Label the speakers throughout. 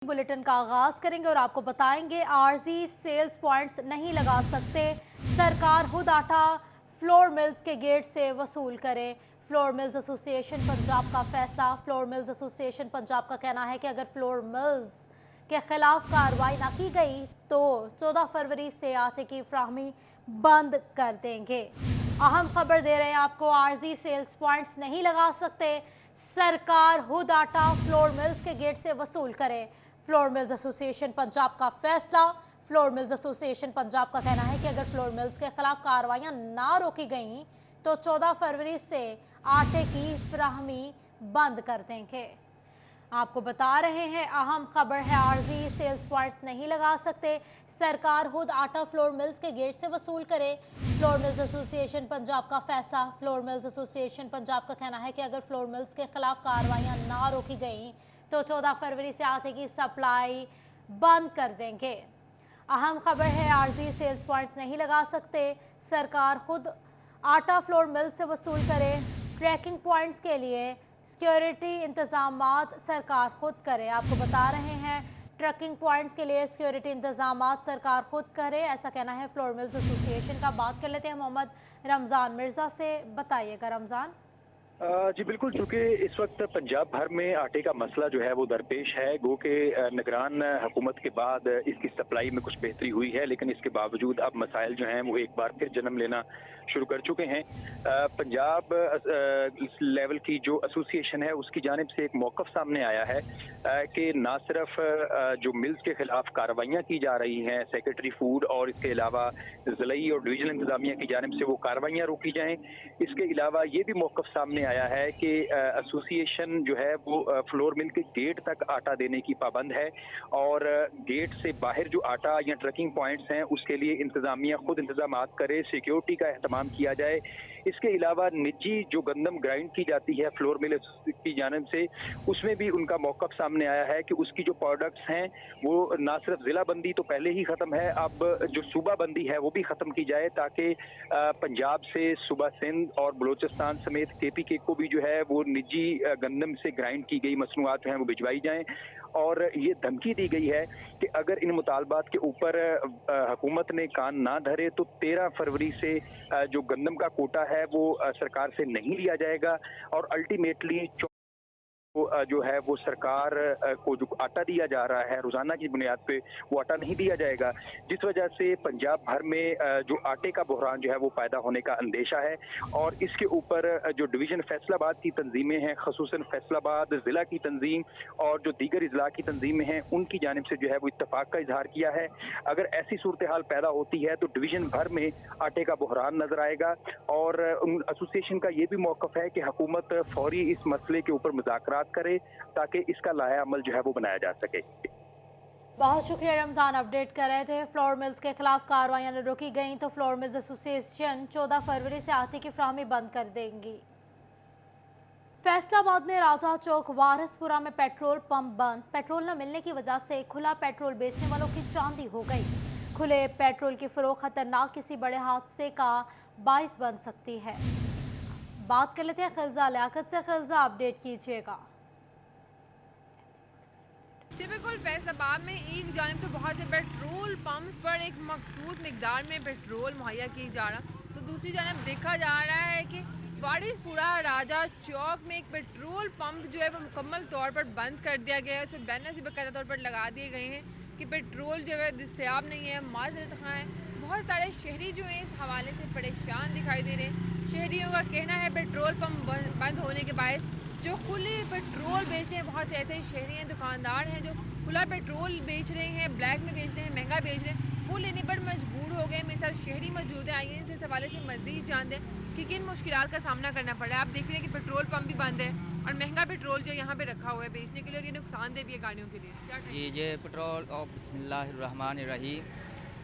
Speaker 1: Bulletin का आगाज करेंगे और आपको बताएंगे आरजी सेल्स पॉइंट्स नहीं लगा सकते, सरकार खुद आटा फ्लोर मिल्स के गेट से वसूल करे। फ्लोर मिल्स एसोसिएशन पंजाब का फैसला। फ्लोर मिल्स एसोसिएशन पंजाब का कहना है कि अगर फ्लोर मिल्स के खिलाफ कार्रवाई न की गई तो 14 फरवरी से आटे की फ्राहमी बंद कर देंगे। अहम खबर दे रहे हैं आपको, आरजी सेल्स पॉइंट्स नहीं लगा सकते, सरकार खुद आटा फ्लोर मिल्स के गेट से वसूल करे। फ्लोर मिल्स एसोसिएशन पंजाब का फैसला। फ्लोर मिल्स एसोसिएशन पंजाब का कहना है कि अगर फ्लोर मिल्स के खिलाफ कार्रवाइयां ना रोकी गई तो 14 फरवरी से आटे की फ्राहमी बंद कर देंगे। आपको बता रहे हैं, अहम खबर है, आरजी सेल्स पॉइंट्स नहीं लगा सकते, सरकार खुद आटा फ्लोर मिल्स के गेट से वसूल करे। फ्लोर मिल्स एसोसिएशन पंजाब का फैसला। फ्लोर मिल्स एसोसिएशन पंजाब का कहना है कि अगर फ्लोर मिल्स के खिलाफ कार्रवाइयां ना रोकी गई तो 14 फरवरी से आटे की सप्लाई बंद कर देंगे। अहम खबर है, आरजी सेल्स पॉइंट्स नहीं लगा सकते, सरकार खुद आटा फ्लोर मिल्स से वसूल करे। ट्रैकिंग पॉइंट्स के लिए सिक्योरिटी इंतजामात सरकार खुद करे। आपको बता रहे हैं, ट्रकिंग पॉइंट्स के लिए सिक्योरिटी इंतजामात सरकार खुद करे, ऐसा कहना है फ्लोर मिल्स एसोसिएशन का। बात कर लेते हैं मोहम्मद रमजान मिर्जा से। बताइएगा रमजान।
Speaker 2: जी बिल्कुल, चूंकि इस वक्त पंजाब भर में आटे का मसला जो है वो दरपेश है। गो के निगरान हुकूमत के बाद इसकी सप्लाई में कुछ बेहतरी हुई है, लेकिन इसके बावजूद अब मसाइल जो हैं वो एक बार फिर जन्म लेना शुरू कर चुके हैं। पंजाब लेवल की जो एसोसिएशन है उसकी जानिब से एक मौक़िफ़ सामने आया है कि ना सिर्फ जो मिल्स के खिलाफ कार्रवाइयाँ की जा रही हैं, सेक्रेटरी फूड और इसके अलावा ज़िलाई और डिवीजनल इंतजामिया की जानिब से वो कार्रवाइयाँ रोकी जाएँ। इसके अलावा ये भी मौक़िफ़ सामने आया है कि एसोसिएशन जो है वो फ्लोर मिल के गेट तक आटा देने की पाबंद है और गेट से बाहर जो आटा या ट्रकिंग पॉइंट्स हैं उसके लिए इंतजामिया खुद इंतजामात करे, सिक्योरिटी का एहतमाम किया जाए। इसके अलावा निजी जो गंदम ग्राइंड की जाती है फ्लोर मिल की जानिब से, उसमें भी उनका मौक़िफ़ सामने आया है कि उसकी जो प्रोडक्ट्स हैं वो ना सिर्फ ज़िला बंदी तो पहले ही ख़त्म है, अब जो सूबा बंदी है वो भी ख़त्म की जाए ताकि पंजाब से सूबा सिंध और बलूचिस्तान समेत केपीके को भी जो है वो निजी गंदम से ग्राइंड की गई मसनूआत हैं वो भिजवाई जाएं। और ये धमकी दी गई है कि अगर इन मुतालबात के ऊपर हुकूमत ने कान ना धरे तो 13 फरवरी से जो गंदम का कोटा है वो सरकार से नहीं लिया जाएगा और अल्टीमेटली जो है वो सरकार को जो आटा दिया जा रहा है रोजाना की बुनियाद पे वो आटा नहीं दिया जाएगा, जिस वजह से पंजाब भर में जो आटे का बहरान जो है वो पैदा होने का अंदेशा है। और इसके ऊपर जो डिवीजन फैसलाबाद की तंजीमें हैं, खसूसन फैसलाबाद जिला की तंजीम और जो दीगर इजला की तंजीमें हैं उनकी जानिब से जो है वो इत्तफाक का इजहार किया है। अगर ऐसी सूरत हाल पैदा होती है तो डिवीजन भर में आटे का बहरान नजर आएगा और एसोसिएशन का ये भी मौक़िफ़ है कि हुकूमत फौरी इस मसले के ऊपर मुज़ाकरात करे ताकि इसका लाया अमल जो है वो बनाया जा सके।
Speaker 1: बहुत शुक्रिया रमजान, अपडेट कर रहे थे। फ्लोर मिल्स के खिलाफ कार्रवाइयां न रोकी गई तो फ्लोर मिल्स एसोसिएशन 14 फरवरी से आटे की फ्राहमी बंद कर देंगी। फैसलाबाद में राजा चौक वारिसपुरा में पेट्रोल पंप बंद। पेट्रोल न मिलने की वजह से खुला पेट्रोल बेचने वालों की चांदी हो गई। खुले पेट्रोल की फरोख्त खतरनाक किसी बड़े हादसे का बाइस बन सकती है। बात कर लेते हैं खिलजा लियाकत से। खिलजा, अपडेट कीजिएगा।
Speaker 3: जी बिल्कुल, फैसलाबाद में एक जानिब तो बहुत से पेट्रोल पंप्स पर एक मखसूस मिकदार में पेट्रोल मुहैया की जा रहा, तो दूसरी जानिब देखा जा रहा है कि वारिसपुरा राजा चौक में एक पेट्रोल पंप जो है वो मुकम्मल तौर पर बंद कर दिया गया है। उस पर बैनर भी बाकायदा तौर पर लगा दिए गए हैं कि पेट्रोल जो है दस्तयाब नहीं है, माजरत खां है। बहुत सारे शहरी जो हैं इस हवाले से परेशान दिखाई दे रहे हैं। शहरियों का कहना है पेट्रोल पंप बंद होने के बाद जो खुले पेट्रोल बेच रहे हैं, बहुत से ऐसे शहरी हैं, दुकानदार हैं जो खुला पेट्रोल बेच रहे हैं, ब्लैक में बेच रहे हैं, महंगा बेच रहे हैं, वो लेने पर मजबूर हो गए। मेरे साथ शहरी मौजूद है, आइए इनसे इस हवाले से मजीद जानते हैं कि किन मुश्किलात का सामना करना पड़ रहा है। आप देख रहे हैं कि पेट्रोल पंप भी बंद है और महंगा पेट्रोल जो यहाँ पे रखा हुआ है बेचने के लिए और ये नुकसानदेह भी है गाड़ियों के लिए। क्या
Speaker 4: जी, ये पेट्रोल और बिस्मिल्लाहिर्रहमानिर्रहीम,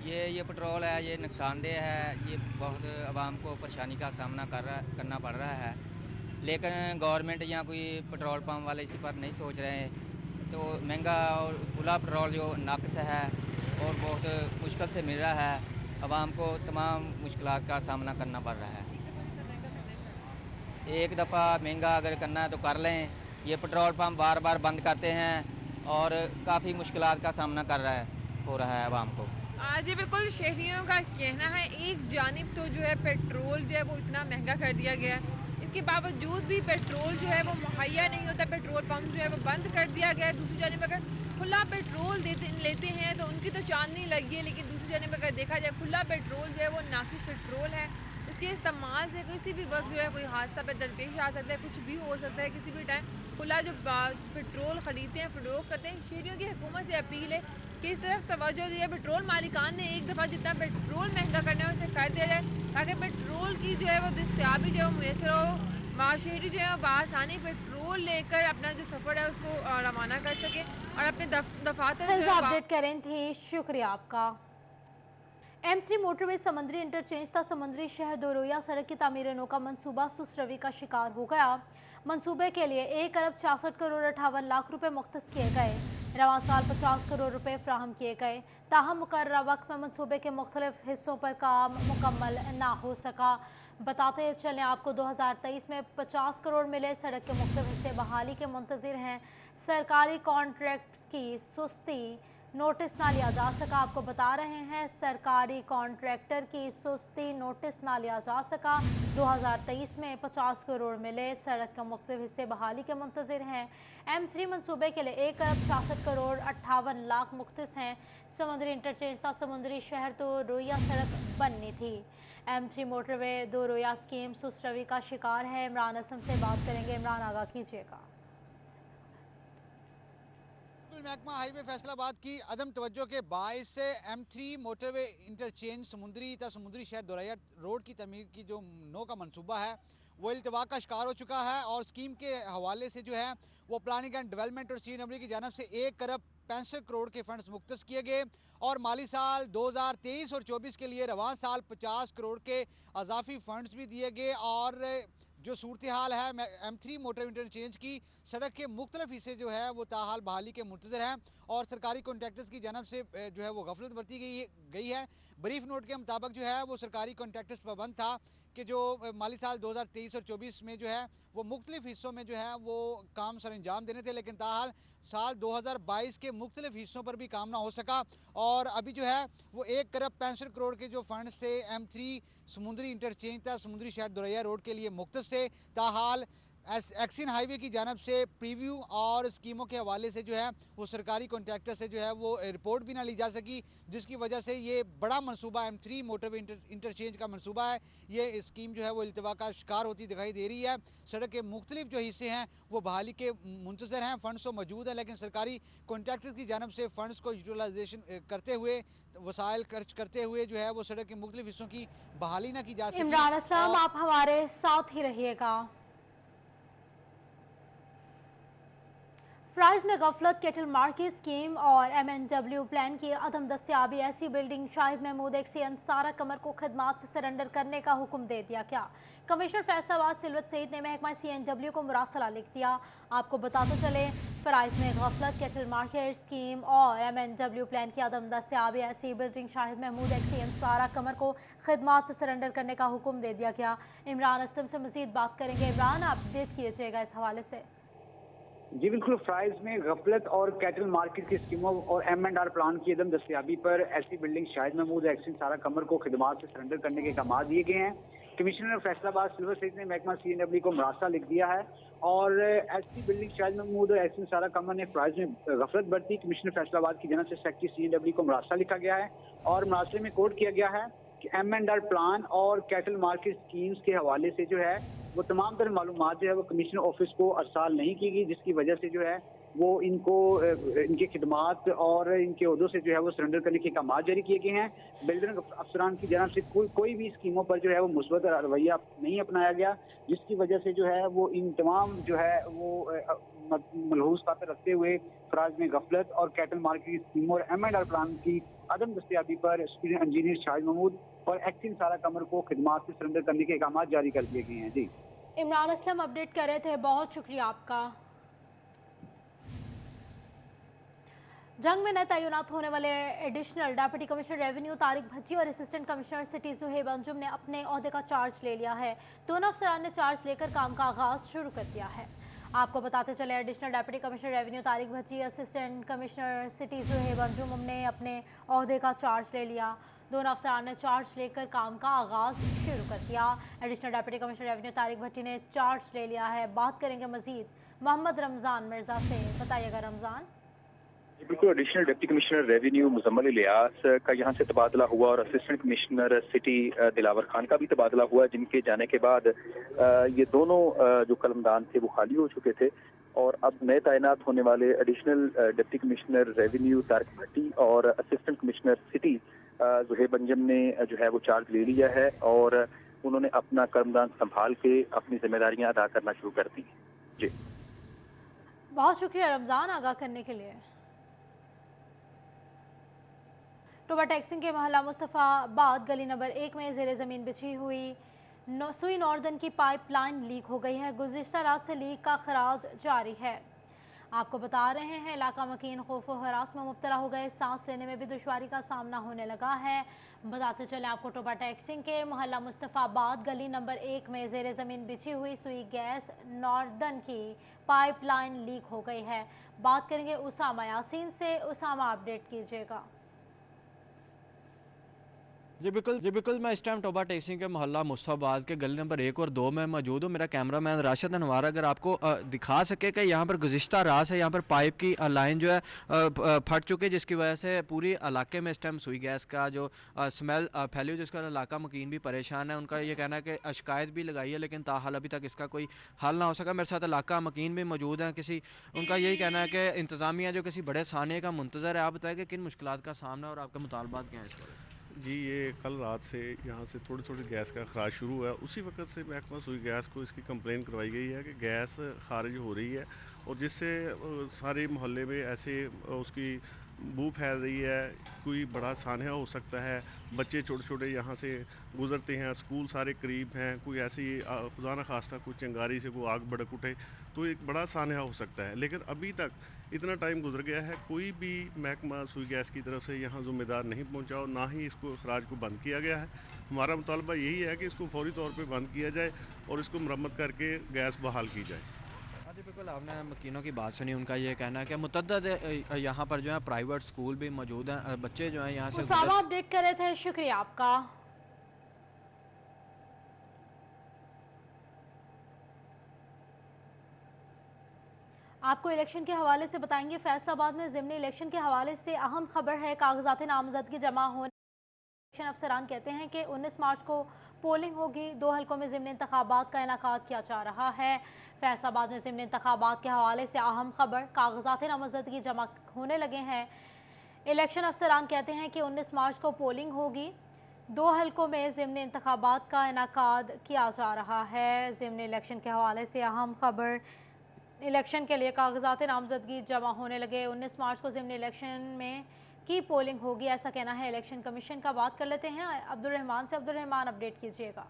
Speaker 4: ये पेट्रोल है, ये नुकसानदेह है, ये बहुत आवाम को परेशानी का सामना करना पड़ रहा है। लेकिन गवर्नमेंट या कोई पेट्रोल पंप वाले इसी पर नहीं सोच रहे हैं, तो महंगा और खुला पेट्रोल जो नाक़िस है और बहुत मुश्किल से मिल रहा है, आवाम को तमाम मुश्किलात का सामना करना पड़ रहा है। एक दफ़ा महंगा अगर करना है तो कर लें, ये पेट्रोल पंप बार बार बंद करते हैं और काफ़ी मुश्किलात का सामना हो रहा है आवाम को।
Speaker 3: जी बिल्कुल, शहरियों का कहना है एक जानिब तो जो है पेट्रोल जो है वो इतना महंगा कर दिया गया है, इसके बावजूद भी पेट्रोल जो है वो मुहैया नहीं होता, पेट्रोल पंप जो है वो बंद कर दिया गया है। दूसरी जानिब अगर खुला पेट्रोल लेते हैं तो उनकी तो चांदनी लगी है, लेकिन दूसरी जानिब अगर देखा जाए खुला पेट्रोल जो है वो नाकिस पेट्रोल है, इसके इस्तेमाल से किसी भी वक्त जो है कोई हादसा पे दरपेश आ सकता है, कुछ भी हो सकता है किसी भी टाइम। खुला जो पेट्रोल खरीदते हैं, फरोख्त करते हैं, शहरियों की हुकूमत से अपील है कि इस तरफ तवज्जो दिए, पेट्रोल मालिकान ने एक दफ़ा जितना पेट्रोल महंगा करना है उसे कर दिया जाए, ताकि पेट्रोल की जो है वो दस्तयाबी जो है मुयसर हो, शहरी जो है बआसानी पेट्रोल लेकर अपना जो सफ़र है उसको रवाना कर सके और अपने दफातर जो है
Speaker 1: अपडेट करें थी। शुक्रिया आपका। M3 मोटरवे समंदरी इंटरचेंज था समुद्री शहर दोरोया सड़क की तामीर-ए-नौ का मंसूबा सुस्रवी का शिकार हो गया। मंसूबे के लिए 1 अरब 66 करोड़ 58 लाख रुपए मुख्तस किए गए। रवां साल 50 करोड़ रुपए फ्राहम किए गए। ताहम मुकर्ररा वक्त में मंसूबे के मुख्तलिफ हिस्सों पर काम मुकम्मल ना हो सका। बताते चलें आपको 2023 में 50 करोड़ मिले। सड़क के मुख्तलिफ हिस्से बहाली के मुंतजिर हैं। सरकारी कॉन्ट्रैक्ट की सुस्ती, नोटिस ना लिया जा सका। आपको बता रहे हैं सरकारी कॉन्ट्रैक्टर की सुस्ती, नोटिस ना लिया जा सका। 2023 में 50 करोड़ मिले। सड़क के मुख्तलिफ हिस्से बहाली के मुंतजिर हैं। M3 मंसूबे के लिए 1 अरब 66 करोड़ 58 लाख मुख्तस हैं। समुद्री इंटरचेंज था समुद्री शहर तो रोया सड़क बननी थी। M3 मोटरवे दो रोया स्कीम सुस्रवी का शिकार है। इमरान असम से बात करेंगे। इमरान, आगाह कीजिएगा।
Speaker 5: महकमा हाईवे फैसलाबाद की अदम तवज्जो के बायस से M3 मोटरवे इंटरचेंज समुद्री शहर दोरैया रोड की तमीर की जो 9 का मंसूबा है वो इल्तवा का शिकार हो चुका है और स्कीम के हवाले से जो है वो प्लानिंग एंड डेवलपमेंट और CNW की जानब से 1 अरब 65 करोड़ के फंड्स मुख्तस किए गए और माली साल 2023 और 24 के लिए रवां साल 50 करोड़ के अजाफी फंड्स भी दिए गए और जो सूरत हाल है M3 मोटर इंटरचेंज की सड़क के मुख्तलिफ हिस्से जो है वो ताहाल बहाली के मुंतजर हैं और सरकारी कॉन्ट्रैक्टर्स की जानब से जो है वो गफलत बरती गई है। ब्रीफ नोट के मुताबिक जो है वो सरकारी कॉन्ट्रैक्टर्स पाबंद था कि जो माली साल 2023 और 24 में जो है वो मुख्तलिफ हिस्सों में जो है वो काम सर अंजाम देने थे, लेकिन ताहाल साल 2022 के मुख्तलिफ हिस्सों पर भी काम ना हो सका और अभी जो है वो 1 अरब 65 करोड़ के जो फंड्स थे M3 समुद्री इंटरचेंज था समुद्री शहर दोरैया रोड के लिए मुख्तस थे। ताहाल एक्सिन हाईवे की जानब से प्रीव्यू और स्कीमों के हवाले से जो है वो सरकारी कॉन्ट्रैक्टर से जो है वो रिपोर्ट भी ना ली जा सकी, जिसकी वजह से ये बड़ा मंसूबा M3 मोटरवे इंटरचेंज का मंसूबा है, ये स्कीम जो है वो इल्तवा का शिकार होती दिखाई दे रही है। सड़क के मुख्तलिफ जो हिस्से हैं वो बहाली के मुंतजर हैं, फंड्स तो मौजूद है लेकिन सरकारी कॉन्ट्रैक्टर की जानब से फंड्स को यूटिलाइजेशन करते हुए वसाइल खर्च करते हुए जो है वो सड़क के मुख्तलिफ हिस्सों की बहाली ना की जा सकी।
Speaker 1: इमरान असलम, आप हमारे साथ ही रहिएगा। प्राइस में गफलत, कैटल मार्केट स्कीम और MNW प्लान की अदम दस्तयाबी, ऐसी बिल्डिंग शाहिद महमूद एक्सीएन सारा कमर को खदमात से सरेंडर करने का हुक्म दे दिया। क्या कमिश्नर फैसलाबाद सिलवत सईद ने महकमा CNW को मुरासला लिख दिया। आपको बताते चले प्राइस में गफलत, कैटल मार्केट स्कीम और MNW प्लान की अदम दस्तयाबी, ऐसी बिल्डिंग शाहिद महमूद एक्सीएन सारा कमर को खदमात से सरेंडर करने का हुक्म दे दिया गया। इमरान असम से मजीद बात करेंगे। इमरान, अपडेट कीजिएगा इस हवाले से।
Speaker 6: जी बिल्कुल, प्राइस में गफलत और कैटल मार्केट की स्कीमों और M&R प्लान की अदम दस्तयाबी पर ऐसी बिल्डिंग शाहिद महमूद एक्सिन सारा कमर को खिदमात से सरेंडर करने के अहकाम दिए गए हैं। कमिश्नर फैसलाबाद सिल्वर सईद ने महकमा CNW को मुरासला लिख दिया है और ऐसी बिल्डिंग शाहिद महमूद और एक्सिन सारा कमर ने प्राइस में गफलत बरती। कमिश्नर फैसलाबाद की जानब से सेक्रेटरी CNW को मुरासला लिखा गया है और मुरासले में कोट किया गया है कि M&R प्लान और कैटल मार्केट स्कीम्स के हवाले से जो है वो तमाम तरह मालूमात जो है वो कमिश्नर ऑफिस को अरसाल नहीं की गई, जिसकी वजह से जो है वो इनको इनकी खिदमात और इनके अहदों से जो है वो सरेंडर करने के अहकाम जारी किए गए हैं। बिल्डर अफसरान की जानब से कोई भी स्कीमों पर जो है वो मुस्बत रवैया नहीं अपनाया गया, जिसकी वजह से जो है वो इन तमाम जो है वो मलहूज बातें रखते हुए फराज में गफलत और कैटल मार्केट की स्कीमों और M&R प्लान की अदम दस्तयाबी पर इंजीनियर शाहिद महमूद और एक्सिन सारा कमर को खिदमात से सरेंडर करने के अहकाम जारी कर दिए गए हैं। जी
Speaker 1: इमरान असलम अपडेट कर रहे थे, बहुत शुक्रिया आपका। जंग में नए तैनात होने वाले additional deputy commissioner revenue Tariq Bhajji और assistant commissioner city Suhaib Anjum ने अपने ओहदे का चार्ज ले लिया है। दोनों अफसरान ने चार्ज लेकर काम का आगाज शुरू कर दिया है। आपको बताते चले additional deputy commissioner revenue Tariq Bhatti, assistant commissioner city Suhaib Anjum ने अपने ओहदे का चार्ज ले लिया। दोनों अफसरान ने चार्ज लेकर काम का आगाज शुरू कर दिया। Additional deputy commissioner revenue Tariq Bhatti ने चार्ज ले लिया है। बात करेंगे मजीद मोहम्मद रमजान मिर्जा से। बताइएगा रमजान।
Speaker 2: बिल्कुल, additional deputy commissioner revenue Muzammil Ilyas का यहाँ से तबादला हुआ और assistant commissioner city Dilawar Khan का भी तबादला हुआ, जिनके जाने के बाद ये दोनों जो कलमदान थे वो खाली हो चुके थे और अब नए तैनात होने वाले additional deputy commissioner revenue Tariq Bhatti और assistant commissioner city Suhaib Anjum ने जो है वो चार्ज ले लिया है और उन्होंने अपना कलमदान संभाल के अपनी जिम्मेदारियां अदा करना शुरू कर दी। जी,
Speaker 1: बहुत शुक्रिया रमजान आगाह करने के लिए। टोबा टैक्सिंग के मोहल्ला मुस्तफ़ाबाद गली नंबर 1 में ज़ेरे ज़मीन बिछी हुई सुई नॉर्दर्न की पाइपलाइन लीक हो गई है। गुज़िश्ता रात से लीक का खराज जारी है। आपको बता रहे हैं इलाका मकीन खौफ व हरास में मुब्तला हो गए। सांस लेने में भी दुश्वारी का सामना होने लगा है। बताते चले आपको टोबा टैक्सिंग के मोहल्ला मुस्तफ़ाबाद गली नंबर 1 में ज़ेरे ज़मीन बिछी हुई सुई गैस नॉर्दर्न की पाइपलाइन लीक हो गई है। बात करेंगे उसामा यासीन से। उसामा अपडेट कीजिएगा।
Speaker 7: जी बिल्कुल मैं इस टाइम टोबा टैक्सिंग के मोहल्ला मुस्तफ़ाबाद के गली नंबर 1 और 2 में मौजूद हूँ। मेरा कैमरामैन राशिद अनवर अगर आपको दिखा सके कि यहाँ पर गुज़िश्ता रात है, यहाँ पर पाइप की लाइन जो है फट चुकी है, जिसकी वजह से पूरी इलाके में इस टाइम सुई गैस का जो स्मेल फैली हुई, जिसका इलाका मकीन भी परेशान है। उनका ये कहना है कि शिकायत भी लगाई है लेकिन ताहाल अभी तक इसका कोई हल ना हो सका। मेरे साथ इलाका मकीन भी मौजूद हैं। उनका यही कहना है कि इंतज़ामिया जो किसी बड़े साने का मुंतज़र है। आप बताएं कि किन मुश्किलात का सामना और आपके मुतालबात क्या है इस पर?
Speaker 8: जी, ये कल रात से यहाँ से थोड़ी थोड़ी गैस का खराज शुरू हुआ है। उसी वक्त से महकमा सुई गैस को इसकी कंप्लेन करवाई गई है कि गैस खारिज हो रही है और जिससे सारे मोहल्ले में ऐसे उसकी बू फैल रही है। कोई बड़ा सान्हा हो सकता है, बच्चे छोटे छोटे यहाँ से गुजरते हैं, स्कूल सारे करीब हैं, कोई ऐसी खुदा न खास्ता कोई चिंगारी से कोई आग भड़क उठे तो एक बड़ा सान्हा हो सकता है। लेकिन अभी तक इतना टाइम गुजर गया है, कोई भी महकमा सुई गैस की तरफ से यहाँ ज़िम्मेदार नहीं पहुँचा और ना ही इसको अखराज को बंद किया गया है। हमारा मुतालबा यही है कि इसको फौरी तौर पे बंद किया जाए और इसको मरम्मत करके गैस बहाल की जाए।
Speaker 7: हाँ जी बिल्कुल, आपने मकीनों की बात सुनी। उनका ये कहना है कि मुतअद्दिद यहाँ पर जो है प्राइवेट स्कूल भी मौजूद हैं, बच्चे जो हैं यहाँ से
Speaker 1: उसामा अपडेट कर रहे थे। शुक्रिया आपका। आपको इलेक्शन के हवाले से बताएंगे। फैसलाबाद में ज़िमनी इलेक्शन के हवाले से अहम खबर है। कागजात नामजदगी जमा होने, इलेक्शन अफसरान कहते हैं कि 19 मार्च को पोलिंग होगी। 2 हल्कों में ज़िमनी इंतखाबात का इनेकाद किया जा रहा है। फैसलाबाद में ज़िमनी इंतखाबात के हवाले से अहम खबर, कागजात नामजदगी जमा होने लगे हैं। इलेक्शन अफसरान कहते हैं कि 19 मार्च को पोलिंग होगी। 2 हल्कों में ज़िमनी इंतखाबात का इनेकाद किया जा रहा है। ज़िमनी इलेक्शन के हवाले से अहम खबर, इलेक्शन के लिए कागजात नामजदगी जमा होने लगे। 19 मार्च को ज़िमनी इलेक्शन में की पोलिंग होगी, ऐसा कहना है इलेक्शन कमीशन का। बात कर लेते हैं अब्दुल रहमान से। अब्दुल रहमान अपडेट कीजिएगा।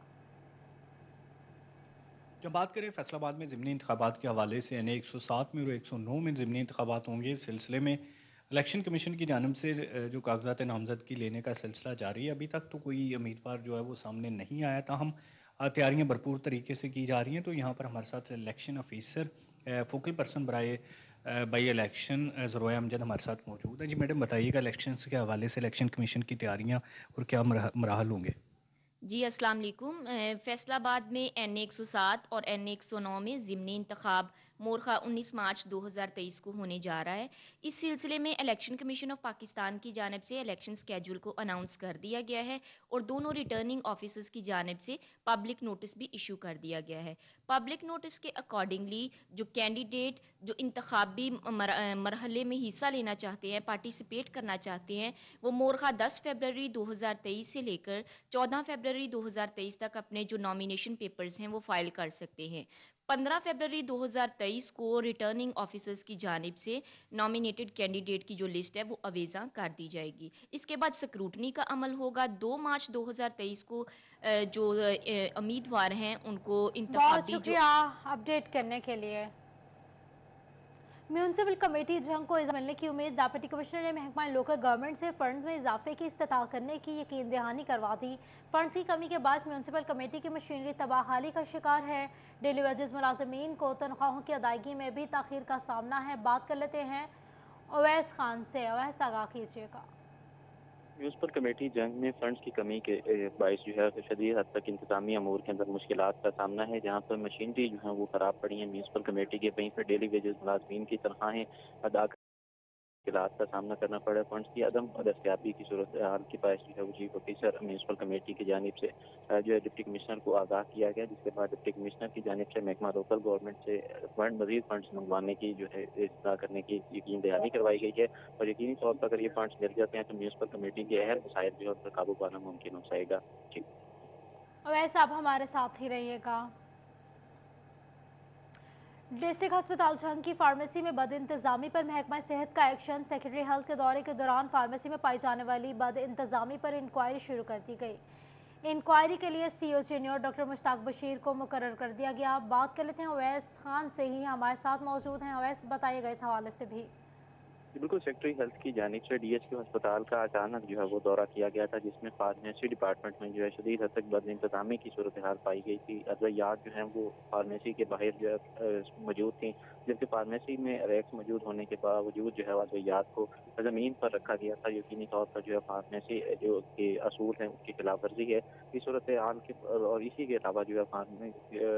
Speaker 9: जब बात करें फैसलाबाद में ज़िमनी इंतखाबात के हवाले से NA 107 में और 109 में ज़िमनी इंतखाबात होंगे। इस सिलसिले में इलेक्शन कमीशन की जानिब से जो कागजात नामजदगी लेने का सिलसिला जारी है। अभी तक तो कोई उम्मीदवार जो है वो सामने नहीं आया, ताहम तैयारियां भरपूर तरीके से की जा रही हैं। तो यहाँ पर हमारे साथ इलेक्शन ऑफिसर फोकल पर्सन बराए बाई इलेक्शन ज़रोया अमजद हमारे साथ मौजूद है। जी मैडम, बताइएगा इलेक्शन के हवाले से इलेक्शन कमीशन की तैयारियां और क्या मराहल होंगे?
Speaker 10: जी अस्सलाम वालेकुम। फैसलाबाद में NA 107 और NA 109 में ज़िमनी इंतखाब मोरखा 19 मार्च 2023 को होने जा रहा है। इस सिलसिले में इलेक्शन कमीशन ऑफ पाकिस्तान की जानिब से इलेक्शन स्केड्यूल को अनाउंस कर दिया गया है और दोनों रिटर्निंग ऑफिसर्स की जानिब से पब्लिक नोटिस भी इशू कर दिया गया है। पब्लिक नोटिस के अकॉर्डिंगली जो कैंडिडेट जो इंतखाबी मरहले में हिस्सा लेना चाहते हैं, पार्टिसिपेट करना चाहते हैं, वो मोरखा 10 फरवरी 2023 से लेकर 14 फरवरी 2023 तक अपने जो नॉमिनेशन पेपर्स हैं वो फाइल कर सकते हैं। 15 फरवरी 2023 को रिटर्निंग ऑफिसर्स की जानिब से नॉमिनेटेड कैंडिडेट की जो लिस्ट है वो अवेजा कर दी जाएगी। इसके बाद स्क्रूटनी का अमल होगा। 2 मार्च 2023 को जो उम्मीदवार हैं उनको
Speaker 1: बहुत शुक्रिया अपडेट करने के लिए। म्यूनसिपल कमेटी जंग को इजाफा मिलने की उम्मीद। डिप्टी कमिश्नर ने महकमा लोकल गवर्नमेंट से फंड्स में इजाफे की इस्तिताह करने की यकीन दहानी करवा दी। फंड्स की कमी के बाद म्यूनसिपल कमेटी की मशीनरी तबाहाली का शिकार है। डेली वेजेस मुलाजमीन को तनख्वाहों की अदायगी में भी ताखीर का सामना है। बात कर लेते हैं अवैस खान से। अवैस, आगाह कीजिएगा।
Speaker 11: म्यूनसिपल कमेटी जंग में फंड्स की कमी के बायस जो है शदीद हद तक इंतजामी अमूर के अंदर मुश्किलात का सामना है, जहाँ पर मशीनरी जो है वो खराब पड़ी है म्यूनसिपल कमेटी के। वहीं पर डेली वेजेस मुलाजमीन की तनख्वाहें अदा मुश्किलात का सामना करना पड़ा। फंड्स की अदम दस्तियाबी की सूरत हाल के बायस जो है वो चीफ ऑफिसर म्यूनसिपल कमेटी की जानिब से जो है डिप्टी कमिश्नर को आगाह किया गया, जिसके बाद डिप्टी कमिश्नर की जानिब से महकमा लोकल गवर्नमेंट से मजीद फंड्स मंगवाने की जो है इस्तः करने की यकीन दहानी करवाई गई है। और यकीनी तौर पर अगर ये फंड्स मिल जाते हैं तो म्यूनसिपल कमेटी के अहम मसाइल जो है उन पर काबू पाना मुमकिन हो जाएगा। जी
Speaker 1: अवैस, आप हमारे साथ ही रहिएगा। डिस्ट्रिक्ट अस्पताल जंग की फार्मेसी में बद इंतजामी पर महकमा सेहत का एक्शन। सेक्रेटरी हेल्थ के दौरे के दौरान फार्मेसी में पाई जाने वाली बद इंतजामी पर इंक्वायरी शुरू कर दी गई। इंक्वायरी के लिए CO junior doctor Mushtaq Bashir को मुकर्रर कर दिया गया। बात कर लेते हैं अवैस खान से, ही हमारे साथ मौजूद हैं। अवैस, बताइएगा इस हवाले से भी।
Speaker 11: बिल्कुल, सेक्रेटरी हेल्थ की जानिब से डीएचक्यू अस्पताल का अचानक जो है वो दौरा किया गया था, जिसमें फार्मेसी डिपार्टमेंट में जो है शदीद हद तक बद इंतजामी की सूरत हाल पाई गई थी। अद्वियात जो है वो फार्मेसी के बाहर जो है मौजूद थी, जबकि फार्मेसी में रैक्स मौजूद होने के बावजूद जो है अद्वियात को ज़मीन पर रखा गया था। यकीनी तौर पर जो है फार्मेसी जो के असूल हैं उसकी खिलाफ वर्जी है इस सूरत हाल के। और इसी के अलावा जो है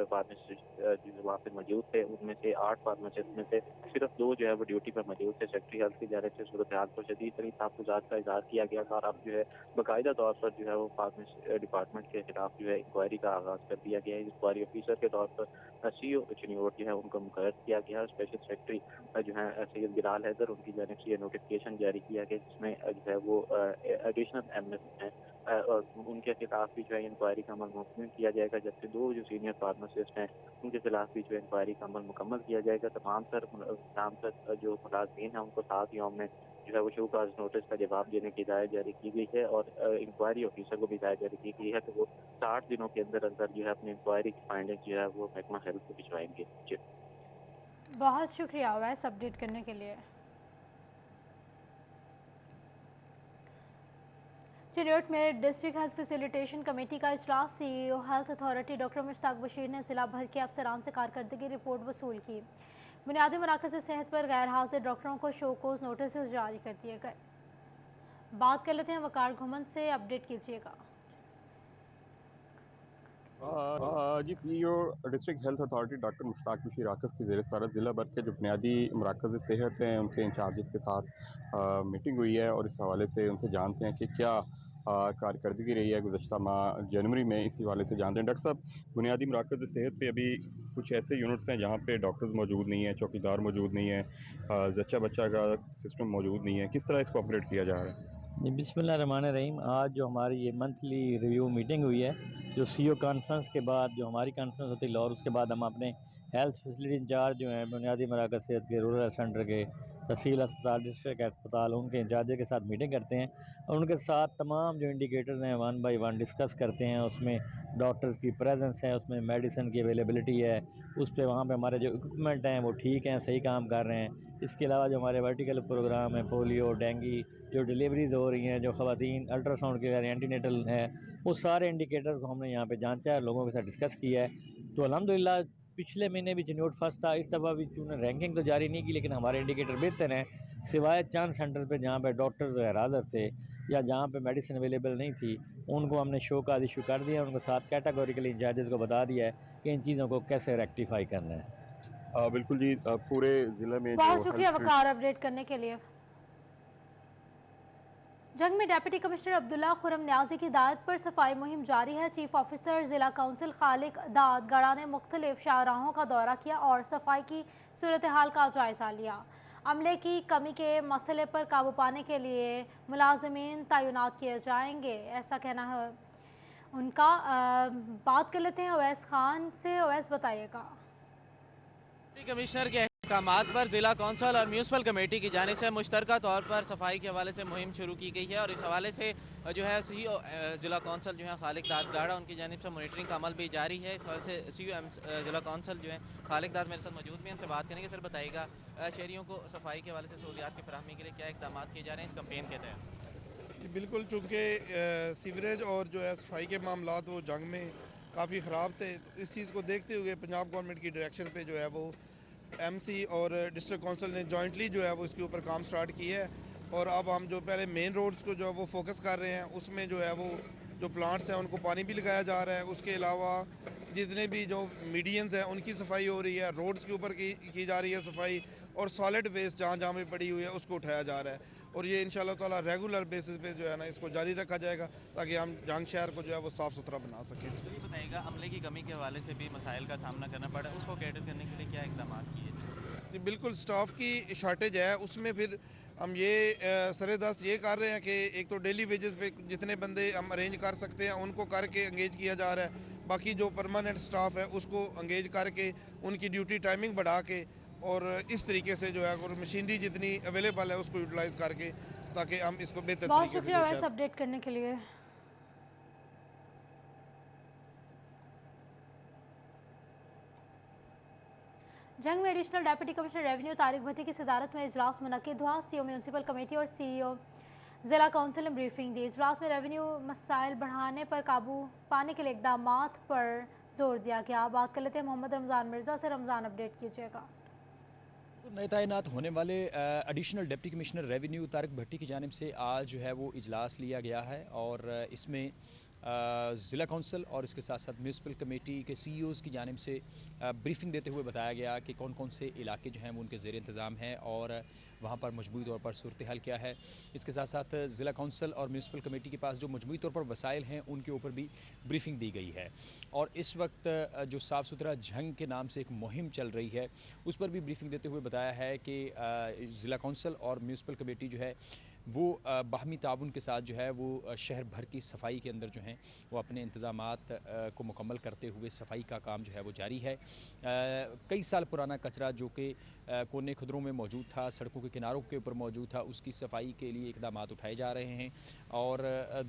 Speaker 11: फार्मेसिस्ट जो वहाँ पे मौजूद थे, उनमें से 8 फार्मासिस्ट में से सिर्फ 2 जो है वो ड्यूटी पर मौजूद थे। सेक्रेटरी हेल्थ की जानिब से सूरत हाल को शदीद तरीन तहफ़्फ़ुज़ात का इज़हार किया गया था और अब जो है बाकायदा तौर पर जो है वो फार्मेसी डिपार्टमेंट के खिलाफ जो है इंक्वायरी का आगाज़ कर दिया गया है। इंक्वायरी ऑफिसर के तौर पर सीओ चुनियोट जो है उनको मुकर्रर किया गया है। स्पेशल सेक्रेटरी जो है सैयद बिलाल हैदर, उनकी जानिब से ये नोटिफिकेशन जारी किया गया, जिसमें जो है वो एडिशनल एमएस हैं और उनके खिलाफ भी जो है इंक्वायरी का अमल मुकम्मल किया जाएगा, जबकि 2 जो सीनियर फार्मासिस्ट हैं उनके खिलाफ भी जो है इंक्वायरी का अमल मुकम्मल किया जाएगा। तमाम तर जो मुलाजमीन हैं उनको 7 यौम में जो है वो शो काज नोटिस का जवाब देने की हिदायत जारी की गई है और इंक्वायरी ऑफिसर को भी हिदायत जारी की गई है कि वो 60 दिनों के अंदर अंदर जो है अपनी इंक्वायरी की फाइंडिंग जो है वो महकमा हेल्थ को भिजवाएंगे। जी
Speaker 1: बहुत शुक्रिया अवैस अपडेट करने के लिए। चिन्योट में डिस्ट्रिक्ट हेल्थ फैसिलिटेशन कमेटी का इजलास। CEO health authority doctor Mushtaq Bashir ने जिला भर के अफसरान से कारकर्दगी रिपोर्ट वसूल की। बुनियादी मराकज़ सेहत पर गैर हाजिर डॉक्टरों को शोकोज नोटिस जारी कर दिए गए। बात कर लेते हैं वकार घुमन से, अपडेट कीजिएगा।
Speaker 12: जी CEO district health authority doctor Mushtaq Bashir Akif की ज़ेर सदारत ज़िला भर के जो बुनियादी मराकज़ सेहत हैं उनके इंचार्जेस के साथ मीटिंग हुई है और इस हवाले से उनसे जानते हैं कि क्या कारकर्दगी रही है गुज़श्ता माह जनवरी में। इसी हवाले से जानते हैं डॉक्टर साहब, बुनियादी मराकज़ सेहत पे अभी कुछ ऐसे यूनिट्स हैं जहाँ पे डॉक्टर्स मौजूद नहीं है, चौकीदार मौजूद नहीं है, जच्चा बच्चा का सिस्टम मौजूद नहीं है, किस तरह इसको ऑपरेट किया जा रहा है?
Speaker 13: जी बिस्मिल्लाहिर्रहमानिर्रहीम। आज जो हमारी ये मंथली रिव्यू मीटिंग हुई है, जो सीईओ कॉन्फ्रेंस के बाद जो हमारी कॉन्फ्रेंस होती है और उसके बाद हम अपने हेल्थ फैसिलिटी इंचार्ज जो हैं बुनियादी मराकज़ सेहत के, रूरल सेंटर के, तहसील अस्पताल, डिस्ट्रिक्ट अस्पताल, उनके इंचार्ज के साथ मीटिंग करते हैं और उनके साथ तमाम जो इंडिकेटर्स हैं 1 बाई 1 डिस्कस करते हैं। उसमें डॉक्टर्स की प्रेजेंस है, उसमें मेडिसिन की अवेलेबिलिटी है, उस पर वहाँ पे हमारे जो इक्विपमेंट हैं वो ठीक हैं, सही काम कर रहे हैं। इसके अलावा जो हमारे वर्टिकल प्रोग्राम है, पोलियो, डेंगू, जो डिलीवरीज हो रही हैं, जो ख़वातीन अल्ट्रासाउंड के एंटीनेटल है, वो सारे इंडिकेटर्स को हमने यहाँ पे जांचा है, लोगों के साथ डिस्कस किया है। तो अल्हम्दुलिल्लाह पिछले महीने भी चिन्योट फर्स्ट था, इस दफ़ा भी चूँकि रैंकिंग तो जारी नहीं की लेकिन हमारे इंडिकेटर बेहतर हैं, सिवाय चंद सेंटर पे जहाँ पे डॉक्टर्स गैर हाज़िर थे या जहाँ पे मेडिसिन अवेलेबल नहीं थी, उनको हमने शो का इशू कर दिया, उनको साथ कैटेगोरिकली इंचार्जेस को बता दिया है कि इन चीज़ों को कैसे रेक्टिफाई करना है।
Speaker 12: बिल्कुल जी, पूरे ज़िले में
Speaker 1: बहुत शुक्रिया वकार अपडेट करने के लिए। जंग में डिप्टी कमिश्नर अब्दुल्ला खुरम न्याजी की हिदायत पर सफाई मुहिम जारी है। चीफ ऑफिसर जिला काउंसिल खालिक दाद गड़ा ने मुख्तलिफ शाहराहों का दौरा किया और सफाई की सूरत हाल का जायजा लिया। अमले की कमी के मसले पर काबू पाने के लिए मुलाजमीन तैनात किए जाएंगे, ऐसा कहना है उनका। बात कर लेते हैं अवैस खान से। अवैस, बताइएगा।
Speaker 14: कमिश्नर के अहकामात पर जिला कौंसल और म्यूनसिपल कमेटी की जानिब से मुश्तरका तौर पर सफाई के हवाले से मुहिम शुरू की गई है और इस हवाले से जो है सीईओ जिला कौंसल जो है खालिक दाद गाड़ा, उनकी जानिब से मॉनिटरिंग का अमल भी जारी है। इस हवाले से सीईओ जिला कौंसल जो है खालिक दाद मेरे साथ मौजूद भी हैं, उनसे बात करेंगे। सर बताइएगा शहरियों को सफाई के हवाले से सहूलियात की फराहमी के लिए क्या इकदाम किए जा रहे हैं इस कैंपेन के तहत?
Speaker 15: जी बिल्कुल, चूँकि सीवरेज और जो है सफाई के मामलात वो जंग में काफ़ी ख़राब थे, तो इस चीज़ को देखते हुए पंजाब गवर्नमेंट की डायरेक्शन पे जो है वो एमसी और डिस्ट्रिक्ट काउंसिल ने जॉइंटली जो है वो इसके ऊपर काम स्टार्ट किया है। और अब हम जो पहले मेन रोड्स को जो है वो फोकस कर रहे हैं, उसमें जो है वो जो प्लांट्स हैं उनको पानी भी लगाया जा रहा है। उसके अलावा जितने भी जो मीडियंस हैं उनकी सफाई हो रही है, रोड्स के ऊपर की जा रही है सफाई, और सॉलिड वेस्ट जहाँ जहाँ पे पड़ी हुई है उसको उठाया जा रहा है। और ये इंशाल्लाह ताला रेगुलर बेसिस पे जो है ना इसको जारी रखा जाएगा, ताकि हम जंग शहर को जो है वो साफ़ सुथरा बना सकें।
Speaker 14: तो ये बताइएगा, अमले की कमी के हवाले से भी मसाइल का सामना करना पड़ा, उसको कैटर करने के लिए क्या इकदाम किए?
Speaker 15: जी बिल्कुल, स्टाफ की शॉर्टेज है, उसमें फिर हम ये सरेदस्त ये कर रहे हैं कि एक तो डेली वेजेस पे जितने बंदे हम अरेंज कर सकते हैं उनको करके एंगेज किया जा रहा है, बाकी जो परमानेंट स्टाफ है उसको एंगेज करके उनकी ड्यूटी टाइमिंग बढ़ा के, और इस तरीके से जो है और मशीनरी जितनी अवेलेबल है उसको यूटिलाइज करके, ताकि हम इसको बेहतर
Speaker 1: बहुत
Speaker 15: तरीके से
Speaker 1: शुक्रिया अपडेट करने के लिए। जंग में additional deputy commissioner revenue Tariq Bhatti की सदारत में इजलास मुनक्किद हुआ। सीओ म्यूनसिपल कमेटी और सीईओ जिला काउंसिल ने ब्रीफिंग दी। इजलास में रेवेन्यू मसाइल बढ़ाने पर काबू पाने के लिए इकदाम पर जोर दिया गया। बात कर लेते हैं मोहम्मद रमज़ान मिर्जा से। रमज़ान, अपडेट कीजिएगा।
Speaker 16: तो नए तैनात होने वाले additional deputy commissioner revenue Tariq Bhatti की जानिब से आज जो है वो इजलास लिया गया है, और इसमें ज़िला काउंसिल और इसके साथ साथ म्यूनसिपल कमेटी के सीईओज़ की जानिब से ब्रीफिंग देते हुए बताया गया कि कौन कौन से इलाके जो हैं वो उनके ज़ेर इंतज़ाम हैं और वहाँ पर मजमूई तौर पर सूरत हाल क्या है। इसके साथ साथ ज़िला काउंसिल और म्यूनसिपल कमेटी के पास जो मजमूई तौर पर वसाइल हैं उनके ऊपर भी ब्रीफिंग दी गई है। और इस वक्त जो साफ़ सुथरा जंग के नाम से एक मुहिम चल रही है उस पर भी ब्रीफिंग देते हुए बताया है कि ज़िला काउंसिल और म्यूनसिपल कमेटी जो है वो बाहमी ताउन के साथ जो है वो शहर भर की सफाई के अंदर जो हैं वो अपने इंतज़ामात को मुकम्मल करते हुए सफाई का काम जो है वो जारी है। कई साल पुराना कचरा जो कि कोने खुदरों में मौजूद था, सड़कों के किनारों के ऊपर मौजूद था, उसकी सफाई के लिए इकदाम उठाए जा रहे हैं। और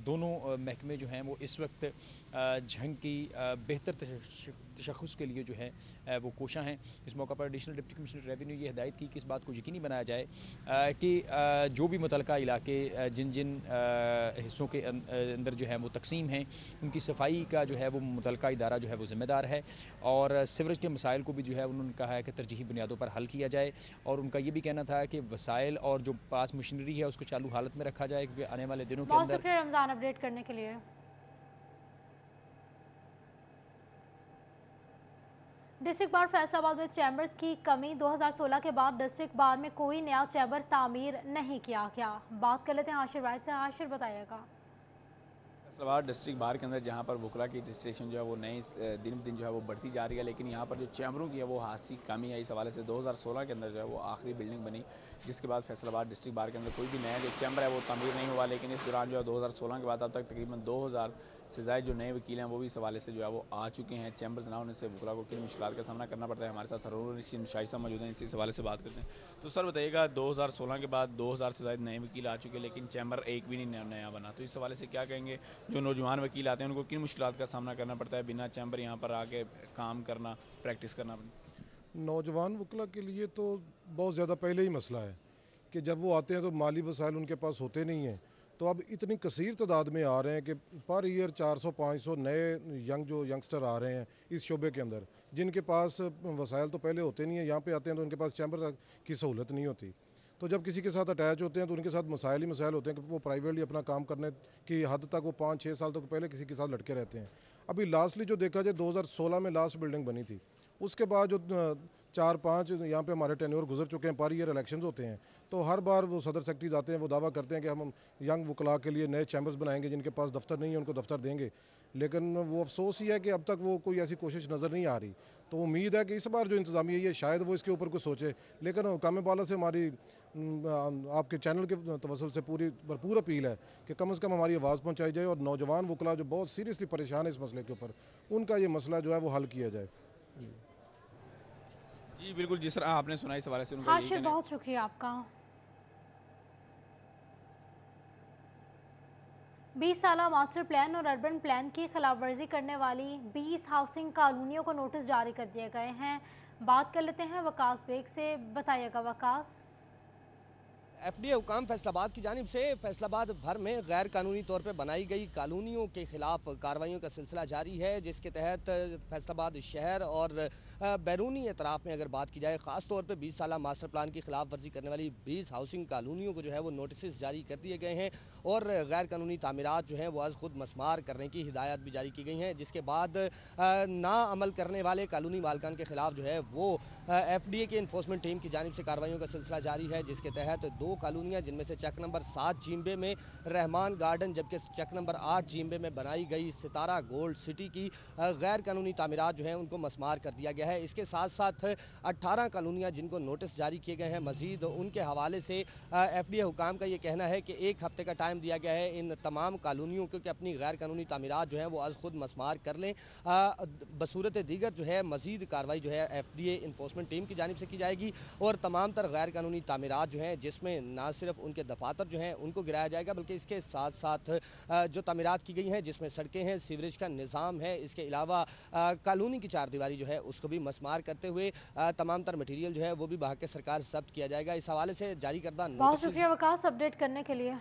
Speaker 16: दोनों महकमे जो हैं वो इस वक्त जंग की बेहतर तशख़्ख़ुस के लिए जो है वो कोशा हैं। इस मौका पर एडिशनल डिप्टी कमिश्नर रेवेन्यू ये हिदायत की कि इस बात को यकीनी बनाया जाए कि जो भी मुतलका इलाके जिन जिन हिस्सों के अंदर जो है वो तकसीम हैं उनकी सफाई का जो है वो मुतलका इदारा जो है वो ज़िम्मेदार है। और सीवरेज के मसाइल को भी जो है उन्होंने कहा है कि तरजीही बुनियादों पर हल किया जाए। और उनका ये भी कहना था कि वसाइल और जो पास मशीनरी है उसको चालू हालत में रखा जाए, क्योंकि आने वाले दिनों के अंदर।
Speaker 1: बहुत शुक्रिया रमज़ान, अपडेट करने के लिए। डिस्ट्रिक्ट बार फैसलाबाद में चैम्बर्स की कमी। 2016 के बाद डिस्ट्रिक्ट बार में कोई नया चैम्बर तामीर नहीं किया गया। बात कर लेते हैं आशिर भाई से। आशिर, बताइएगा।
Speaker 17: फैसलाबाद डिस्ट्रिक्ट बार के अंदर जहाँ पर वकला की रजिस्ट्रेशन जो है वो नई दिन ब दिन जो है वो बढ़ती जा रही है, लेकिन यहाँ पर जो चैम्बरों की है वो हादसी कमी है। इस हवाले से 2016 के अंदर जो है वो आखिरी बिल्डिंग बनी, जिसके बाद फैसलाबाद डिस्ट्रिक्ट बार के अंदर कोई भी नया जो चैम्बर है वो तामीर नहीं हुआ। लेकिन इस दौरान जो है 2016 के बाद अब तक तकरीबन 2000 से ज़ायद जो नए वकील हैं वो भी इस हवाले से जो है वो आ चुके हैं। चैम्बर्स ना होने से वकला को किन मुश्किलात का सामना करना पड़ता है। हमारे साथ हरून शाइसा मौजूद हैं, इस हवाले से बात करते हैं। तो सर बताइएगा, 2016 के बाद 2000 से ज़ायद नए वकील आ चुके हैं, लेकिन चैम्बर एक भी नहीं नया बना, तो इस हवाले से क्या कहेंगे? जो नौजवान वकील आते हैं उनको किन मुश्किलात का सामना करना पड़ता है बिना चैम्बर यहाँ पर आके काम करना, प्रैक्टिस करना?
Speaker 18: नौजवान वकला के लिए तो बहुत ज़्यादा पहले ही मसला है कि जब वो आते हैं तो माली वसाइल उनके पास होते नहीं हैं। तो अब इतनी कसीर तादाद में आ रहे हैं कि पर ईयर 400-500 नए यंगस्टर आ रहे हैं इस शोबे के अंदर, जिनके पास वसाइल तो पहले होते नहीं हैं। यहाँ पे आते हैं तो उनके पास चैम्बर की सहूलत नहीं होती। तो जब किसी के साथ अटैच होते हैं तो उनके साथ मसाइल ही मसाइल होते हैं कि वो प्राइवेटली अपना काम करने की हद तक वो 5-6 साल तक पहले किसी के साथ लटके रहते हैं। अभी लास्टली जो देखा जाए 2016 में लास्ट बिल्डिंग बनी थी, उसके बाद जो 4-5 यहाँ पे हमारे टेन्योर गुजर चुके हैं, पर ईयर इलेक्शंस होते हैं, तो हर बार वो सदर सेक्रेटरीज आते हैं, वो दावा करते हैं कि हम यंग वकला के लिए नए चैम्बर्स बनाएंगे, जिनके पास दफ्तर नहीं है उनको दफ्तर देंगे। लेकिन वो अफसोस ही है कि अब तक वो कोई ऐसी कोशिश नज़र नहीं आ रही। तो उम्मीद है कि इस बार जो इंतज़ामिया है शायद वो इसके ऊपर कुछ सोचे। लेकिन हुकाम बाला से हमारी आपके चैनल के तवसल से पूरी भरपूर अपील है कि कम से कम हमारी आवाज़ पहुँचाई जाए और नौजवान वकला जो बहुत सीरियसली परेशान है इस मसले के ऊपर, उनका ये मसला जो है वो हल किया जाए।
Speaker 17: जी बिल्कुल, जिस तरह आपने सुना इस हवाले से उनका
Speaker 1: आशिर, बहुत शुक्रिया आपका। 20 साला मास्टर प्लान और अर्बन प्लान की खिलाफवर्जी करने वाली 20 हाउसिंग कॉलोनियों को नोटिस जारी कर दिए गए हैं। बात कर लेते हैं वकास बेग से। बताइएगा वकास।
Speaker 19: एफडीए हुकाम फैसलाबाद की जानिब से फैसलाबाद भर में गैर कानूनी तौर पर बनाई गई कॉलोनियों के खिलाफ कार्रवाइयों का सिलसिला जारी है, जिसके तहत फैसलाबाद शहर और बैरूनी एतराफ़ में अगर बात की जाए, ख़ास तौर पर 20 साला मास्टर प्लान की खिलाफ वर्जी करने वाली 20 हाउसिंग कॉलोनियों को जो है वो नोटिस जारी कर दिए गए हैं और गैर कानूनी तामीरात जो हैं वो आज खुद मस्मार करने की हिदायत भी जारी की गई हैं, जिसके बाद ना अमल करने वाले कॉलोनी मालकान के खिलाफ जो है वो एफडीए की इन्फोर्समेंट टीम की जानिब से कार्रवाइयों का सिलसिला जारी है, जिसके तहत 2 कॉलोनियां, जिनमें से चक नंबर 7 जीम्बे में रहमान गार्डन, जबकि चक नंबर 8 जीम्बे में बनाई गई सितारा गोल्ड सिटी की गैर कानूनी तामीरात जो हैं उनको मस्मार कर दिया गया है। इसके साथ साथ 18 कॉलोनियां जिनको नोटिस जारी किए गए हैं, मजीद उनके हवाले से एफडीए हुकाम का ये कहना है कि 1 हफ्ते का टाइम दिया गया है इन तमाम कॉलोनियों को कि अपनी गैर कानूनी तामीरात जो हैं वो आज खुद मस्मार कर लें। बसूरत दीगर जो है मजीद कार्रवाई जो है एफडीए इन्फोर्समेंट टीम की जानिब से की जाएगी और तमाम तर गैर कानूनी तामीरात जो हैं, जिसमें ना सिर्फ उनके दफातर जो हैं उनको गिराया जाएगा, बल्कि इसके साथ साथ जो तामीरात की गई हैं, जिसमें सड़कें हैं, सीवरेज का निज़ाम है, इसके अलावा कॉलोनी की चारदीवारी जो है उसको भी मस्मार करते हुए तमाम तर मटीरियल जो है वो भी बहाके सरकार जब्त किया जाएगा। इस हवाले से जारी करदा
Speaker 1: बहुत शुक्रिया वकास अपडेट करने के लिए।